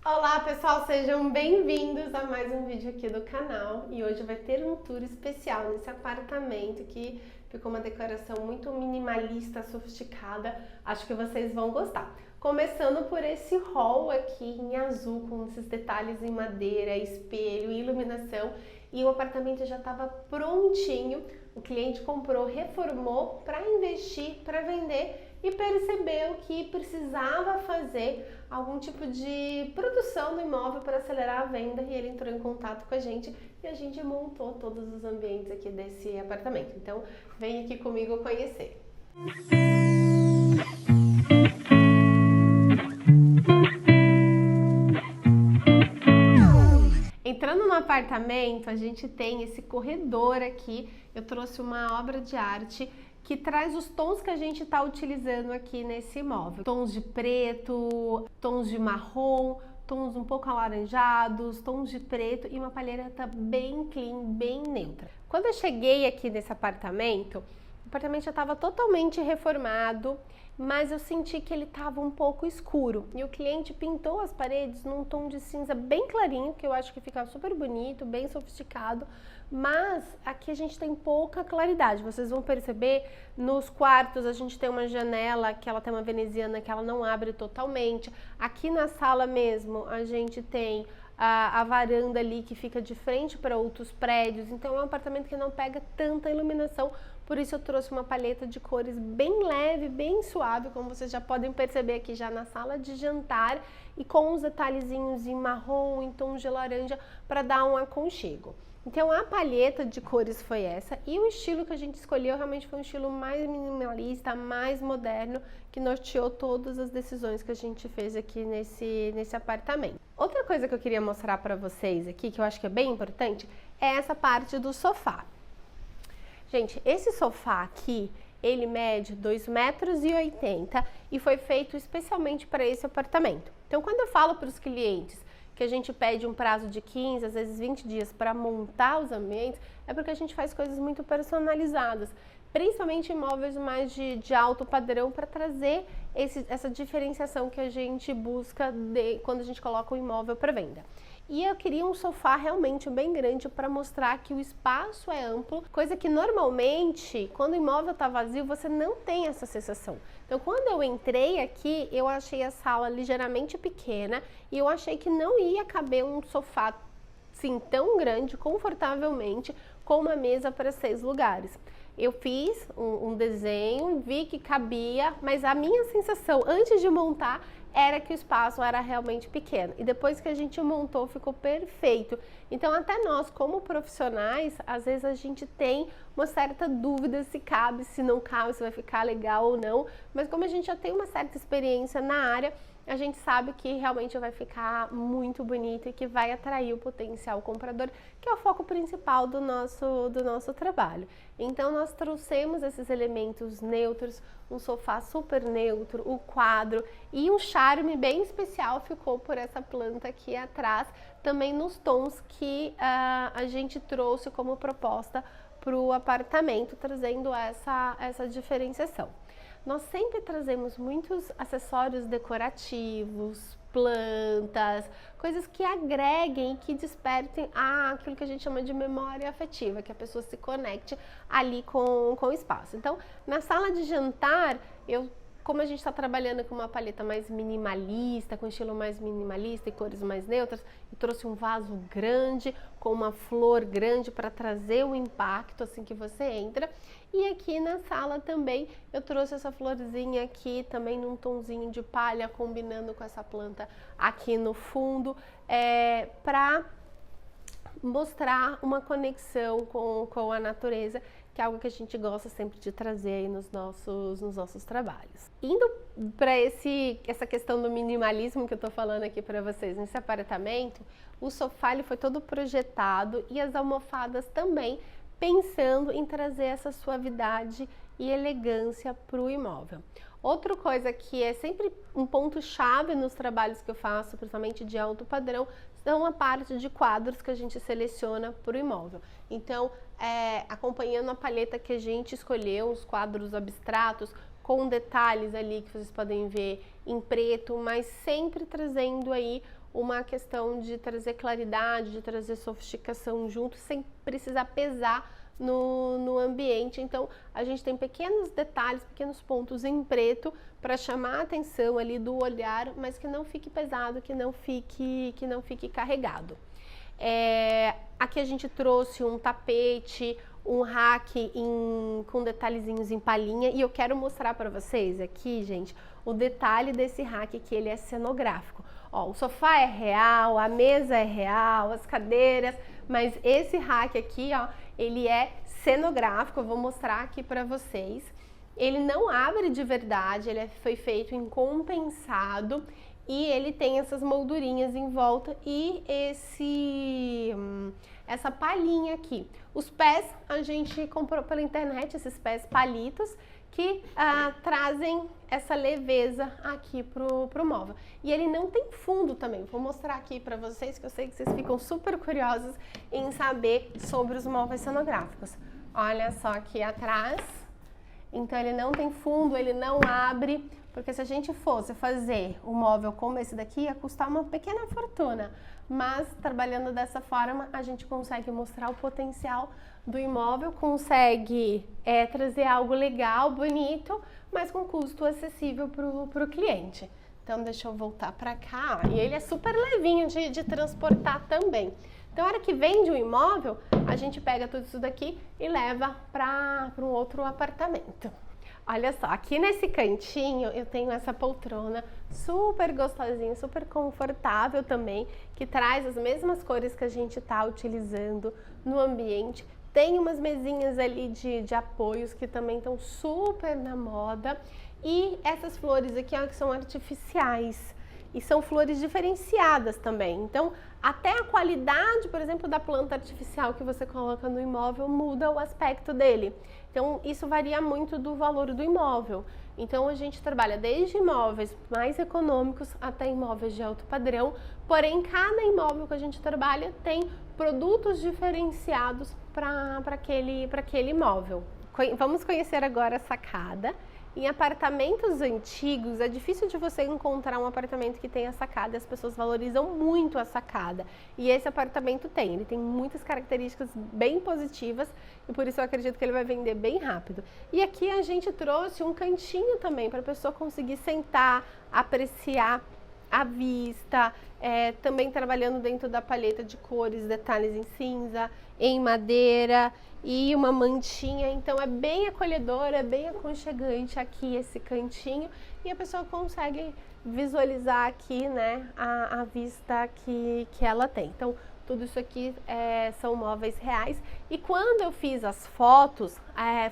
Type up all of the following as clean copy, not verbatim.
Olá pessoal, sejam bem-vindos a mais um vídeo aqui do canal e hoje vai ter um tour especial nesse apartamento que ficou uma decoração muito minimalista, sofisticada, acho que vocês vão gostar. Começando por esse hall aqui em azul com esses detalhes em madeira, espelho, iluminação e o apartamento já estava prontinho, o cliente comprou, reformou para investir, para vender e percebeu que precisava fazer algum tipo de produção no imóvel para acelerar a venda e ele entrou em contato com a gente e a gente montou todos os ambientes aqui desse apartamento. Então, vem aqui comigo conhecer. Entrando no apartamento, a gente tem esse corredor aqui. Eu trouxe uma obra de arte que traz os tons que a gente está utilizando aqui nesse imóvel. Tons de preto, tons de marrom, tons um pouco alaranjados, tons de preto e uma palheta bem clean, bem neutra. Quando eu cheguei aqui nesse apartamento, o apartamento já estava totalmente reformado, mas eu senti que ele estava um pouco escuro. E o cliente pintou as paredes num tom de cinza bem clarinho, que eu acho que fica super bonito, bem sofisticado. Mas aqui a gente tem pouca claridade. Vocês vão perceber, nos quartos a gente tem uma janela que ela tem uma veneziana que ela não abre totalmente. Aqui na sala mesmo a gente tem a varanda ali que fica de frente para outros prédios, então é um apartamento que não pega tanta iluminação, por isso eu trouxe uma paleta de cores bem leve, bem suave, como vocês já podem perceber aqui já na sala de jantar, e com uns detalhezinhos em marrom, em tons de laranja, para dar um aconchego. Então a paleta de cores foi essa e o estilo que a gente escolheu realmente foi um estilo mais minimalista, mais moderno, que norteou todas as decisões que a gente fez aqui nesse apartamento. Outra coisa que eu queria mostrar para vocês aqui, que eu acho que é bem importante, é essa parte do sofá. Gente, esse sofá aqui, ele mede 2,80 m e foi feito especialmente para esse apartamento. Então quando eu falo para os clientes que a gente pede um prazo de 15, às vezes 20 dias para montar os ambientes, é porque a gente faz coisas muito personalizadas, principalmente imóveis mais de alto padrão, para trazer essa diferenciação que a gente busca quando a gente coloca o imóvel para venda. E eu queria um sofá realmente bem grande para mostrar que o espaço é amplo, coisa que normalmente, quando o imóvel está vazio, você não tem essa sensação. Então, quando eu entrei aqui, eu achei a sala ligeiramente pequena e eu achei que não ia caber um sofá assim, tão grande, confortavelmente, com uma mesa para 6 lugares. Eu fiz um desenho, vi que cabia, mas a minha sensação antes de montar era que o espaço era realmente pequeno. E depois que a gente montou, ficou perfeito. Então, até nós, como profissionais, às vezes a gente tem uma certa dúvida se cabe, se não cabe, se vai ficar legal ou não. Mas como a gente já tem uma certa experiência na área, a gente sabe que realmente vai ficar muito bonito e que vai atrair o potencial comprador, que é o foco principal do nosso trabalho. Então, nós trouxemos esses elementos neutros, um sofá super neutro, o quadro e um charme bem especial ficou por essa planta aqui atrás, também nos tons que a gente trouxe como proposta para o apartamento, trazendo essa diferenciação. Nós sempre trazemos muitos acessórios decorativos, plantas, coisas que agreguem, que despertem aquilo que a gente chama de memória afetiva, que a pessoa se conecte ali com o espaço. Então, na sala de jantar, como a gente está trabalhando com uma paleta mais minimalista, com estilo mais minimalista e cores mais neutras, eu trouxe um vaso grande, com uma flor grande para trazer o impacto assim que você entra. E aqui na sala também eu trouxe essa florzinha aqui, também num tonzinho de palha, combinando com essa planta aqui no fundo, para mostrar uma conexão com a natureza, que é algo que a gente gosta sempre de trazer aí nos nossos trabalhos. Indo para essa questão do minimalismo que eu tô falando aqui para vocês, nesse apartamento, o sofá ele foi todo projetado e as almofadas também, pensando em trazer essa suavidade e elegância para o imóvel. Outra coisa que é sempre um ponto-chave nos trabalhos que eu faço, principalmente de alto padrão, são a parte de quadros que a gente seleciona para o imóvel. Então, acompanhando a paleta que a gente escolheu, os quadros abstratos, com detalhes ali que vocês podem ver em preto, mas sempre trazendo aí uma questão de trazer claridade, de trazer sofisticação junto, sem precisar pesar no ambiente. Então a gente tem pequenos detalhes, pequenos pontos em preto para chamar a atenção ali do olhar, mas que não fique pesado, que não fique carregado. Aqui a gente trouxe um tapete, um rack com detalhezinhos em palhinha, e eu quero mostrar para vocês aqui, gente, o detalhe desse rack, que ele é cenográfico. Ó, o sofá é real, a mesa é real, as cadeiras, mas esse rack aqui, ó, ele é cenográfico. Eu vou mostrar aqui para vocês. Ele não abre de verdade, ele foi feito em compensado e ele tem essas moldurinhas em volta e essa palhinha aqui. Os pés a gente comprou pela internet, esses pés palitos, que trazem essa leveza aqui pro móvel. E ele não tem fundo também. Vou mostrar aqui para vocês, que eu sei que vocês ficam super curiosos em saber sobre os móveis cenográficos. Olha só aqui atrás. Então ele não tem fundo, ele não abre, porque se a gente fosse fazer um móvel como esse daqui, ia custar uma pequena fortuna. Mas trabalhando dessa forma, a gente consegue mostrar o potencial do imóvel, consegue trazer algo legal, bonito, mas com custo acessível para o cliente. Então deixa eu voltar para cá, ó. E ele é super levinho de transportar também. Então, na hora que vende o imóvel, a gente pega tudo isso daqui e leva para um outro apartamento. Olha só, aqui nesse cantinho eu tenho essa poltrona super gostosinha, super confortável também, que traz as mesmas cores que a gente está utilizando no ambiente. Tem umas mesinhas ali de apoios que também estão super na moda. E essas flores aqui, ó, que são artificiais. E são flores diferenciadas também. Então, até a qualidade, por exemplo, da planta artificial que você coloca no imóvel muda o aspecto dele. Então, isso varia muito do valor do imóvel. Então, a gente trabalha desde imóveis mais econômicos até imóveis de alto padrão. Porém, cada imóvel que a gente trabalha tem produtos diferenciados para aquele imóvel. Vamos conhecer agora a sacada. Em apartamentos antigos, é difícil de você encontrar um apartamento que tenha sacada, as pessoas valorizam muito a sacada. E esse apartamento ele tem muitas características bem positivas e por isso eu acredito que ele vai vender bem rápido. E aqui a gente trouxe um cantinho também para a pessoa conseguir sentar, apreciar a vista, também trabalhando dentro da paleta de cores, detalhes em cinza, em madeira e uma mantinha. Então é bem acolhedor, é bem aconchegante aqui esse cantinho e a pessoa consegue visualizar aqui, né, a vista que ela tem. Então tudo isso aqui são móveis reais. E quando eu fiz as fotos,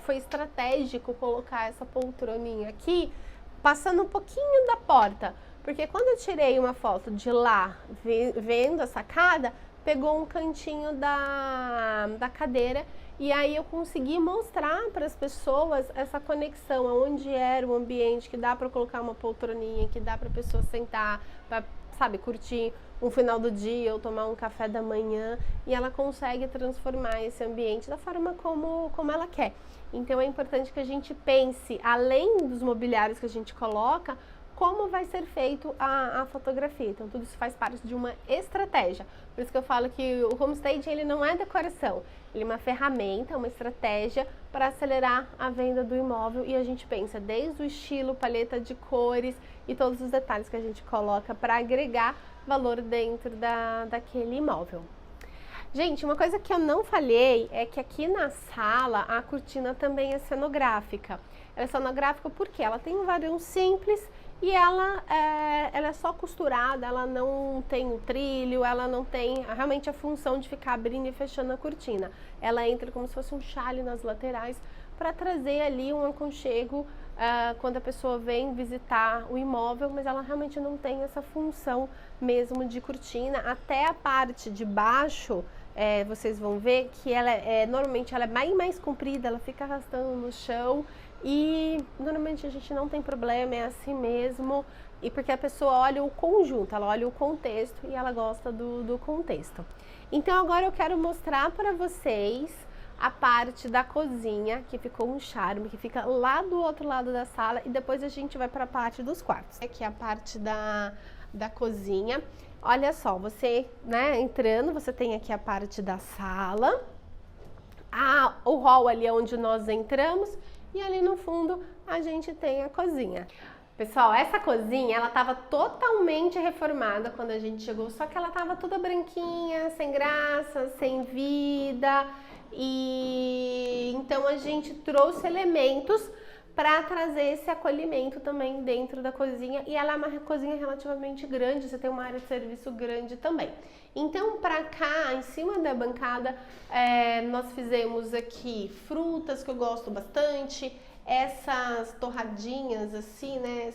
foi estratégico colocar essa poltroninha aqui, passando um pouquinho da porta. Porque quando eu tirei uma foto de lá, vendo a sacada, pegou um cantinho da cadeira e aí eu consegui mostrar para as pessoas essa conexão, onde era o ambiente, que dá para colocar uma poltroninha, que dá para a pessoa sentar, para, sabe, curtir um final do dia ou tomar um café da manhã, e ela consegue transformar esse ambiente da forma como ela quer. Então é importante que a gente pense, além dos mobiliários que a gente coloca, como vai ser feito a fotografia. Então tudo isso faz parte de uma estratégia. Por isso que eu falo que o homestaging ele não é decoração, ele é uma ferramenta, uma estratégia para acelerar a venda do imóvel, e a gente pensa desde o estilo, paleta de cores e todos os detalhes que a gente coloca para agregar valor dentro daquele imóvel. Gente, uma coisa que eu não falei é que aqui na sala a cortina também é cenográfica. Ela é cenográfica porque ela tem um varão simples e ela é só costurada, ela não tem o trilho, ela não tem realmente a função de ficar abrindo e fechando a cortina. Ela entra como se fosse um chale nas laterais para trazer ali um aconchego quando a pessoa vem visitar o imóvel, mas ela realmente não tem essa função mesmo de cortina. Até a parte de baixo, vocês vão ver que ela normalmente ela é bem mais comprida, ela fica arrastando no chão. E normalmente a gente não tem problema, é assim mesmo, e porque a pessoa olha o conjunto, ela olha o contexto e ela gosta do contexto. Então agora eu quero mostrar para vocês a parte da cozinha, que ficou um charme, que fica lá do outro lado da sala, e depois a gente vai para a parte dos quartos. Aqui é a parte da cozinha. Olha só, você, né, entrando, você tem aqui a parte da sala, o hall ali é onde nós entramos, e ali no fundo a gente tem a cozinha. Pessoal, essa cozinha, ela estava totalmente reformada quando a gente chegou, só que ela estava toda branquinha, sem graça, sem vida, e então a gente trouxe elementos para trazer esse acolhimento também dentro da cozinha, e ela é uma cozinha relativamente grande, você tem uma área de serviço grande também. Então, para cá, em cima da bancada, nós fizemos aqui frutas, que eu gosto bastante, essas torradinhas assim, né,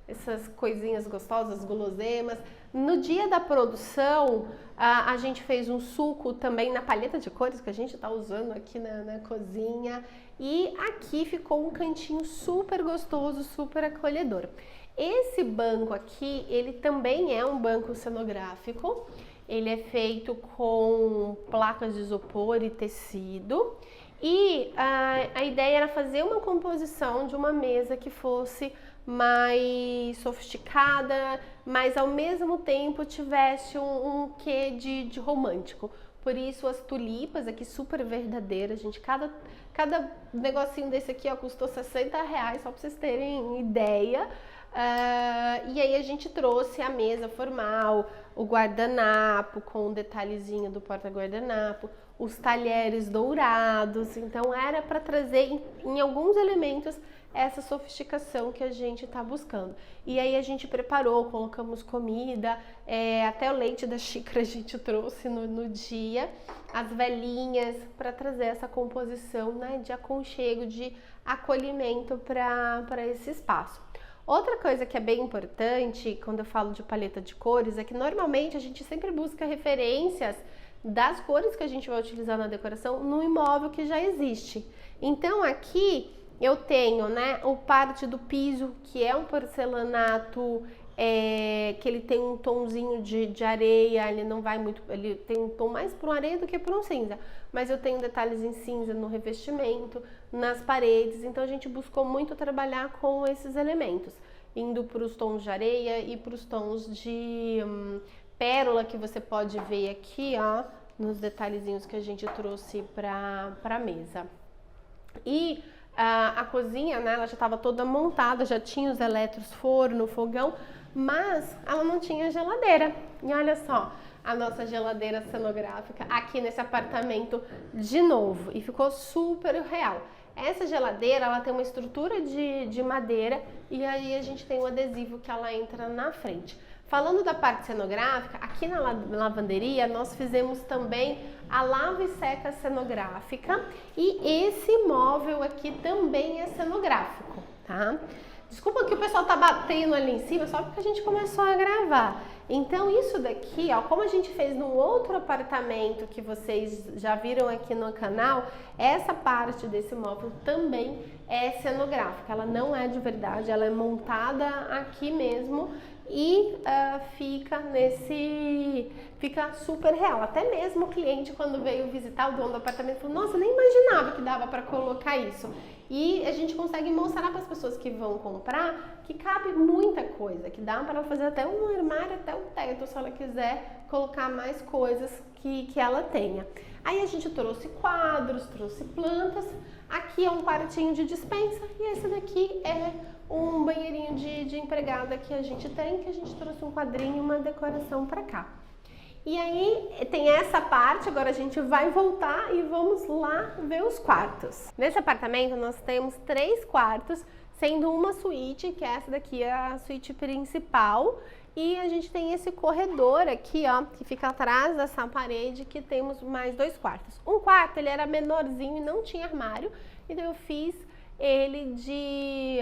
essas coisinhas gostosas, guloseimas. No dia da produção, a gente fez um suco também na paleta de cores que a gente está usando aqui na cozinha. E aqui ficou um cantinho super gostoso, super acolhedor. Esse banco aqui, ele também é um banco cenográfico. Ele é feito com placas de isopor e tecido. E a ideia era fazer uma composição de uma mesa que fosse mais sofisticada, mas ao mesmo tempo tivesse um quê de romântico. Por isso as tulipas aqui super verdadeiras, gente, cada negocinho desse aqui ó, custou R$60, só para vocês terem ideia. E aí a gente trouxe a mesa formal, o guardanapo com um detalhezinho do porta-guardanapo, os talheres dourados, então era para trazer em alguns elementos essa sofisticação que a gente está buscando. E aí a gente preparou, colocamos comida, até o leite da xícara a gente trouxe no dia, as velinhas para trazer essa composição, né, de aconchego, de acolhimento para esse espaço. Outra coisa que é bem importante quando eu falo de paleta de cores é que normalmente a gente sempre busca referências das cores que a gente vai utilizar na decoração no imóvel que já existe. Então aqui eu tenho, né, o parte do piso, que é um porcelanato que ele tem um tomzinho de areia, ele não vai muito, ele tem um tom mais para um areia do que para um cinza, mas eu tenho detalhes em cinza no revestimento, nas paredes, então a gente buscou muito trabalhar com esses elementos, indo para os tons de areia e para os tons de pérola, que você pode ver aqui, ó, nos detalhezinhos que a gente trouxe para a mesa. E a cozinha, né, ela já estava toda montada, já tinha os eletros, forno, fogão, mas ela não tinha geladeira. E olha só, a nossa geladeira cenográfica aqui nesse apartamento de novo, e ficou super real. Essa geladeira, ela tem uma estrutura de madeira, e aí a gente tem um adesivo que ela entra na frente. Falando da parte cenográfica, aqui na lavanderia nós fizemos também a lava e seca cenográfica, e esse móvel aqui também é cenográfico, tá? Desculpa que o pessoal tá batendo ali em cima, só porque a gente começou a gravar. Então isso daqui, ó, como a gente fez no outro apartamento que vocês já viram aqui no canal, essa parte desse móvel também é cenográfica. Ela não é de verdade, ela é montada aqui mesmo e fica super real. Até mesmo o cliente, quando veio visitar, o dono do apartamento falou: nossa, nem imaginava que dava para colocar isso. E a gente consegue mostrar para as pessoas que vão comprar que cabe muita coisa, que dá para fazer até um armário, até um teto, se ela quiser colocar mais coisas que ela tenha. Aí a gente trouxe quadros, trouxe plantas. Aqui é um quartinho de despensa e esse daqui é um banheirinho de empregada que a gente tem, que a gente trouxe um quadrinho, uma decoração para cá. E aí tem essa parte, agora a gente vai voltar e vamos lá ver os quartos. Nesse apartamento nós temos 3 quartos, sendo uma suíte, que essa daqui é a suíte principal, e a gente tem esse corredor aqui, ó, que fica atrás dessa parede, que temos mais 2 quartos. Um quarto, ele era menorzinho e não tinha armário, então eu fiz ele de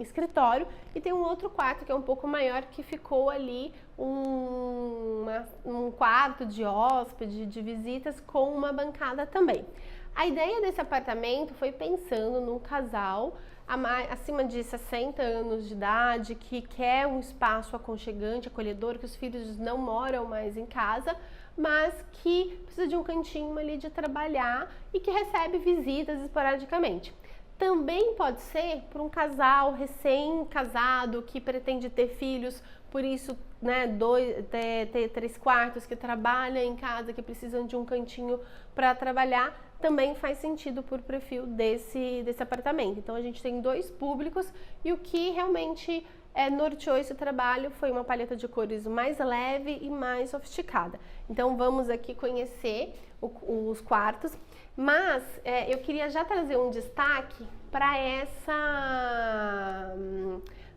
escritório, e tem um outro quarto que é um pouco maior, que ficou ali um quarto de hóspede, de visitas, com uma bancada também. A ideia desse apartamento foi pensando num casal acima de 60 anos de idade, que quer um espaço aconchegante, acolhedor, que os filhos não moram mais em casa, mas que precisa de um cantinho ali de trabalhar e que recebe visitas esporadicamente. Também pode ser para um casal recém-casado que pretende ter filhos, por isso, né, ter 3 quartos, que trabalha em casa, que precisam de um cantinho para trabalhar, também faz sentido por perfil desse apartamento. Então a gente tem 2 públicos e o que realmente norteou esse trabalho foi uma paleta de cores mais leve e mais sofisticada. Então vamos aqui conhecer os quartos, mas eu queria já trazer um destaque para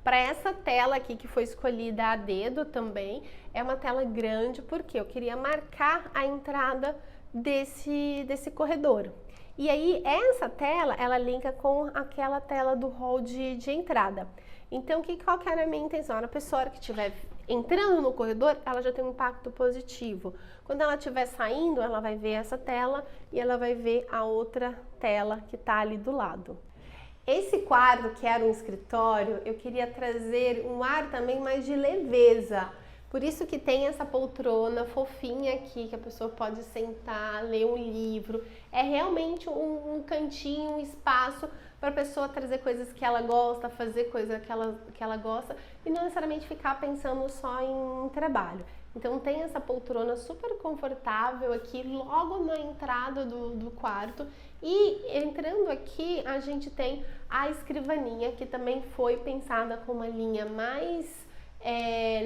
essa tela aqui que foi escolhida a dedo também. É uma tela grande porque eu queria marcar a entrada desse corredor. E aí essa tela, ela linka com aquela tela do hall de entrada. Então, qual que era a minha intenção? A pessoa que estiver entrando no corredor, ela já tem um impacto positivo. Quando ela estiver saindo, ela vai ver essa tela e ela vai ver a outra tela que está ali do lado. Esse quadro, que era um escritório, eu queria trazer um ar também mais de leveza. Por isso que tem essa poltrona fofinha aqui, que a pessoa pode sentar, ler um livro. É realmente um cantinho, um espaço para a pessoa trazer coisas que ela gosta, fazer coisas que ela gosta e não necessariamente ficar pensando só em trabalho. Então tem essa poltrona super confortável aqui logo na entrada do quarto e entrando aqui a gente tem a escrivaninha, que também foi pensada com uma linha mais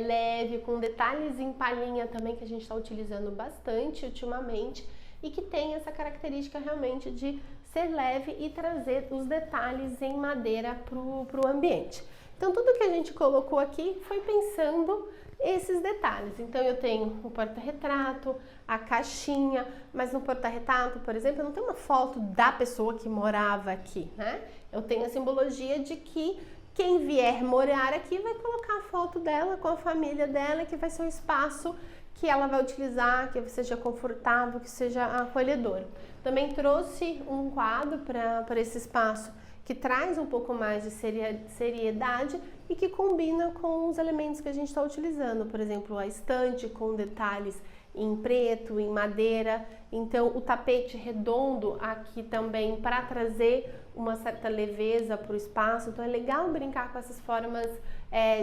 leve, com detalhes em palhinha também, que a gente está utilizando bastante ultimamente e que tem essa característica realmente de ser leve e trazer os detalhes em madeira para o ambiente. Então tudo que a gente colocou aqui foi pensando esses detalhes. Então eu tenho o porta-retrato, a caixinha, mas no porta-retrato, por exemplo, eu não tenho uma foto da pessoa que morava aqui, né? Eu tenho a simbologia de que quem vier morar aqui vai colocar a foto dela com a família dela, que vai ser um espaço que ela vai utilizar, que seja confortável, que seja acolhedor. Também trouxe um quadro para esse espaço que traz um pouco mais de seriedade e que combina com os elementos que a gente está utilizando. Por exemplo, a estante com detalhes em preto, em madeira. Então, o tapete redondo aqui também para trazer uma certa leveza para o espaço. Então, é legal brincar com essas formas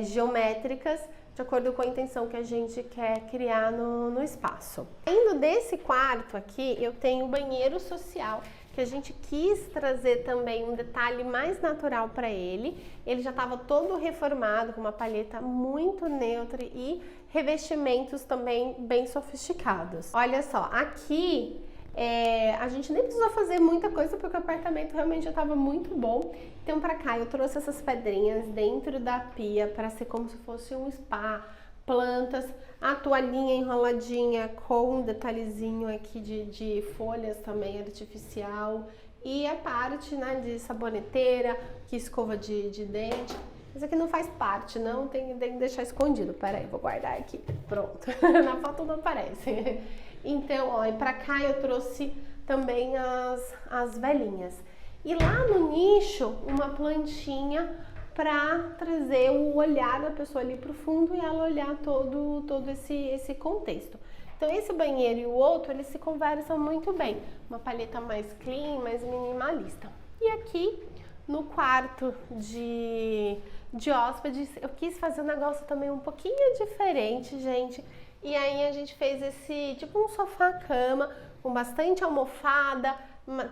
geométricas de acordo com a intenção que a gente quer criar no espaço. Indo desse quarto aqui, eu tenho o banheiro social, que a gente quis trazer também um detalhe mais natural para ele. Ele já estava todo reformado, com uma palheta muito neutra e revestimentos também bem sofisticados. Olha só, aqui a gente nem precisou fazer muita coisa porque o apartamento realmente já estava muito bom. Então para cá eu trouxe essas pedrinhas dentro da pia para ser como se fosse um spa, plantas, a toalhinha enroladinha com um detalhezinho aqui de folhas também artificial e a parte, né, de saboneteira, que escova de dente. Isso aqui não faz parte, não, tem que deixar escondido. Pera aí, vou guardar aqui. Pronto, na foto não aparece. Então, ó, e pra cá eu trouxe também as velinhas. E lá no nicho, uma plantinha para trazer o olhar da pessoa ali pro fundo e ela olhar todo esse contexto. Então esse banheiro e o outro, eles se conversam muito bem. Uma palheta mais clean, mais minimalista. E aqui no quarto de hóspedes, eu quis fazer um negócio também um pouquinho diferente, gente. E aí a gente fez esse tipo um sofá-cama com bastante almofada,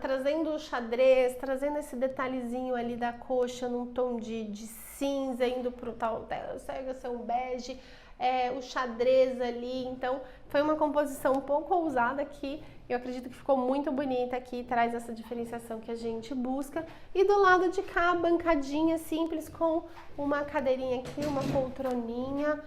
trazendo o xadrez, trazendo esse detalhezinho ali da coxa num tom de cinza, indo pro tal, chega a ser um bege, o xadrez ali. Então foi uma composição um pouco ousada que eu acredito que ficou muito bonita aqui, traz essa diferenciação que a gente busca. E do lado de cá, a bancadinha simples com uma cadeirinha aqui, uma poltroninha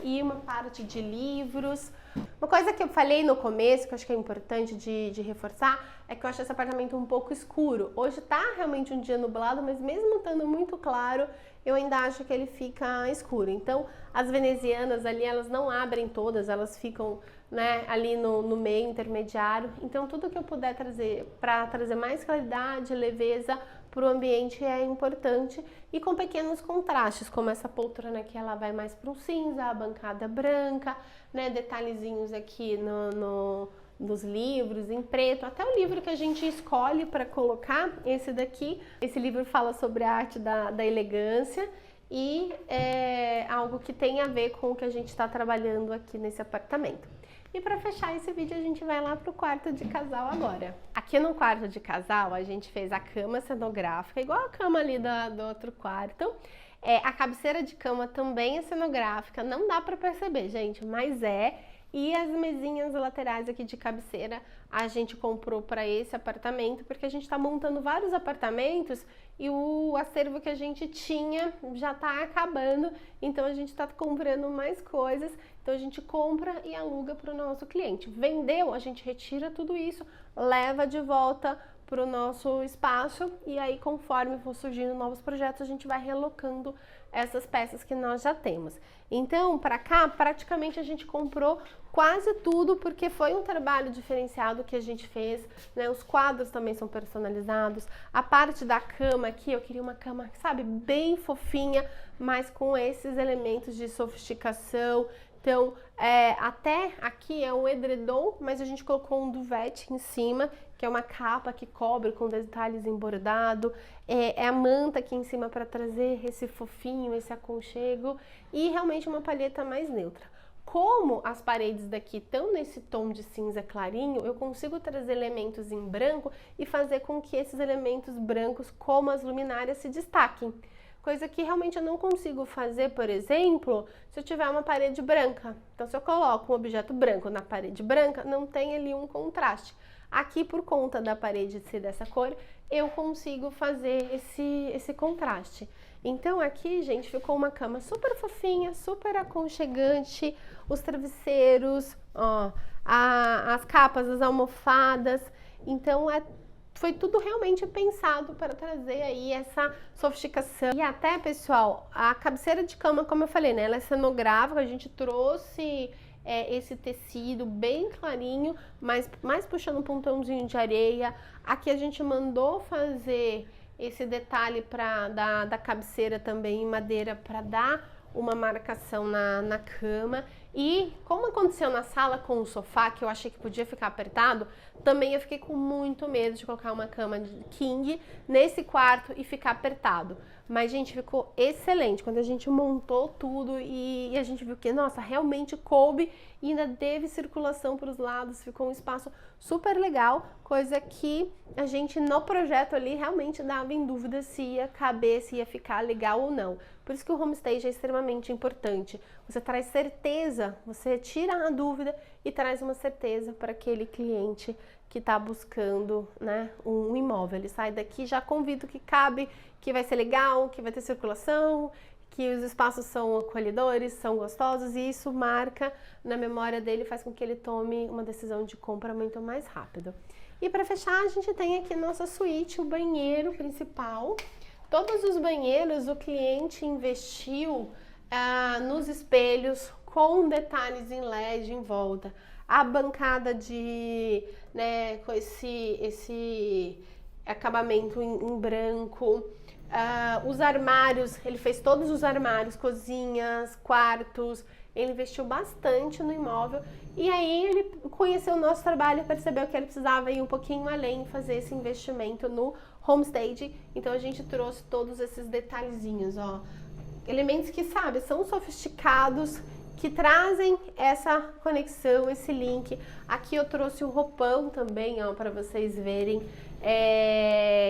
e uma parte de livros. Uma coisa que eu falei no começo, que eu acho que é importante de reforçar, é que eu acho esse apartamento um pouco escuro. Hoje tá realmente um dia nublado, mas mesmo estando muito claro, eu ainda acho que ele fica escuro. Então, as venezianas ali, elas não abrem todas, elas ficam, né, ali no meio intermediário. Então, tudo que eu puder trazer para trazer mais claridade, leveza, para o ambiente é importante, e com pequenos contrastes, como essa poltrona aqui, ela vai mais para um cinza, a bancada branca, né, detalhezinhos aqui nos livros em preto, até o livro que a gente escolhe para colocar, esse daqui, esse livro fala sobre a arte da elegância, e é algo que tem a ver com o que a gente está trabalhando aqui nesse apartamento. E para fechar esse vídeo, a gente vai lá pro quarto de casal agora. Aqui no quarto de casal, a gente fez a cama cenográfica, igual a cama ali do outro quarto. A cabeceira de cama também é cenográfica, não dá para perceber, gente, mas é. E as mesinhas laterais aqui de cabeceira a gente comprou para esse apartamento, porque a gente está montando vários apartamentos e o acervo que a gente tinha já está acabando, então a gente está comprando mais coisas, então a gente compra e aluga para o nosso cliente. Vendeu, a gente retira tudo isso, leva de volta para o nosso espaço, e aí conforme for surgindo novos projetos, a gente vai relocando essas peças que nós já temos. Então, para cá, praticamente a gente comprou quase tudo, porque foi um trabalho diferenciado que a gente fez, né? Os quadros também são personalizados. A parte da cama aqui, eu queria uma cama, sabe, bem fofinha, mas com esses elementos de sofisticação. Então, até aqui é um edredom, mas a gente colocou um duvete em cima, que é uma capa que cobre com detalhes em bordado. É a manta aqui em cima para trazer esse fofinho, esse aconchego, e realmente uma palheta mais neutra. Como as paredes daqui estão nesse tom de cinza clarinho, eu consigo trazer elementos em branco e fazer com que esses elementos brancos, como as luminárias, se destaquem. Coisa que realmente eu não consigo fazer, por exemplo, se eu tiver uma parede branca. Então, se eu coloco um objeto branco na parede branca, não tem ali um contraste. Aqui, por conta da parede ser dessa cor, eu consigo fazer esse contraste. Então, aqui, gente, ficou uma cama super fofinha, super aconchegante, os travesseiros, ó, as capas, as almofadas. Então, foi tudo realmente pensado para trazer aí essa sofisticação. E até, pessoal, a cabeceira de cama, como eu falei, né, ela é cenográfica, a gente trouxe esse tecido bem clarinho, mas mais puxando um pontãozinho de areia. Aqui a gente mandou fazer esse detalhe da cabeceira também em madeira para dar uma marcação na cama. E como aconteceu na sala com o sofá, que eu achei que podia ficar apertado, também eu fiquei com muito medo de colocar uma cama de king nesse quarto e ficar apertado. Mas, gente, ficou excelente. Quando a gente montou tudo e a gente viu que, nossa, realmente coube e ainda teve circulação para os lados, ficou um espaço super legal, coisa que a gente no projeto ali realmente dava em dúvida se ia caber, se ia ficar legal ou não. Por isso que o homestage é extremamente importante. Você traz certeza, você tira a dúvida e traz uma certeza para aquele cliente que está buscando, né, um imóvel. Ele sai daqui já convicto que cabe, que vai ser legal, que vai ter circulação, que os espaços são acolhedores, são gostosos, e isso marca na memória dele, faz com que ele tome uma decisão de compra muito mais rápido. E para fechar, a gente tem aqui nossa suíte, o banheiro principal. Todos os banheiros o cliente investiu nos espelhos com detalhes em LED em volta. A bancada com esse acabamento em branco. Os armários, ele fez todos os armários, cozinhas, quartos. Ele investiu bastante no imóvel e aí ele conheceu o nosso trabalho, percebeu que ele precisava ir um pouquinho além, fazer esse investimento no homestage. Então a gente trouxe todos esses detalhezinhos, ó, elementos que, sabe, são sofisticados, que trazem essa conexão, esse link. Aqui eu trouxe o roupão também, ó, para vocês verem,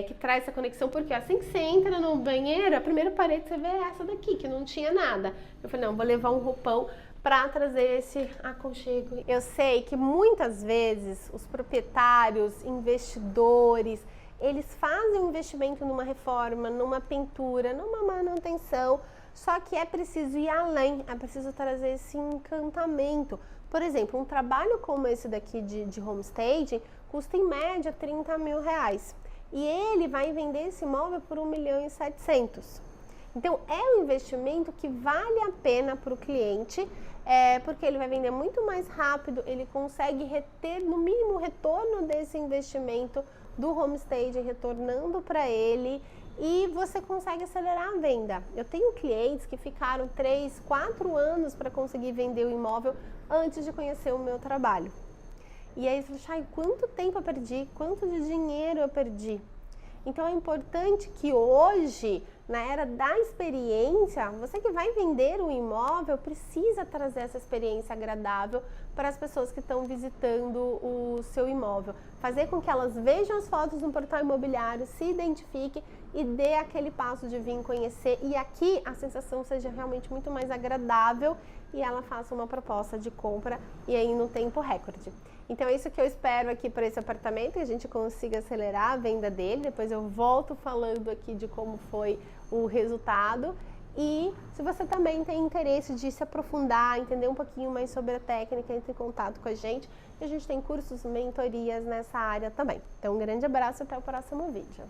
que traz essa conexão, porque assim que você entra no banheiro, a primeira parede você vê essa daqui, que não tinha nada. Eu falei, não, vou levar um roupão para trazer esse aconchego. Eu sei que muitas vezes os proprietários, investidores, eles fazem um investimento numa reforma, numa pintura, numa manutenção, só que é preciso ir além, é preciso trazer esse encantamento. Por exemplo, um trabalho como esse daqui de homestaging custa em média 30 mil reais. E ele vai vender esse imóvel por 1.700.000. Então é um investimento que vale a pena para o cliente, porque ele vai vender muito mais rápido, ele consegue reter no mínimo o retorno desse investimento do home staging retornando para ele e você consegue acelerar a venda. Eu tenho clientes que ficaram 3, 4 anos para conseguir vender o imóvel antes de conhecer o meu trabalho. E aí você fala, quanto tempo eu perdi? Quanto de dinheiro eu perdi? Então é importante que hoje, na era da experiência, você que vai vender um imóvel precisa trazer essa experiência agradável para as pessoas que estão visitando o seu imóvel. Fazer com que elas vejam as fotos no portal imobiliário, se identifiquem e dê aquele passo de vir conhecer. E aqui a sensação seja realmente muito mais agradável e ela faça uma proposta de compra e aí no tempo recorde. Então é isso que eu espero aqui para esse apartamento, que a gente consiga acelerar a venda dele. Depois eu volto falando aqui de como foi o resultado. E se você também tem interesse de se aprofundar, entender um pouquinho mais sobre a técnica, entre em contato com a gente tem cursos, mentorias nessa área também. Então um grande abraço e até o próximo vídeo.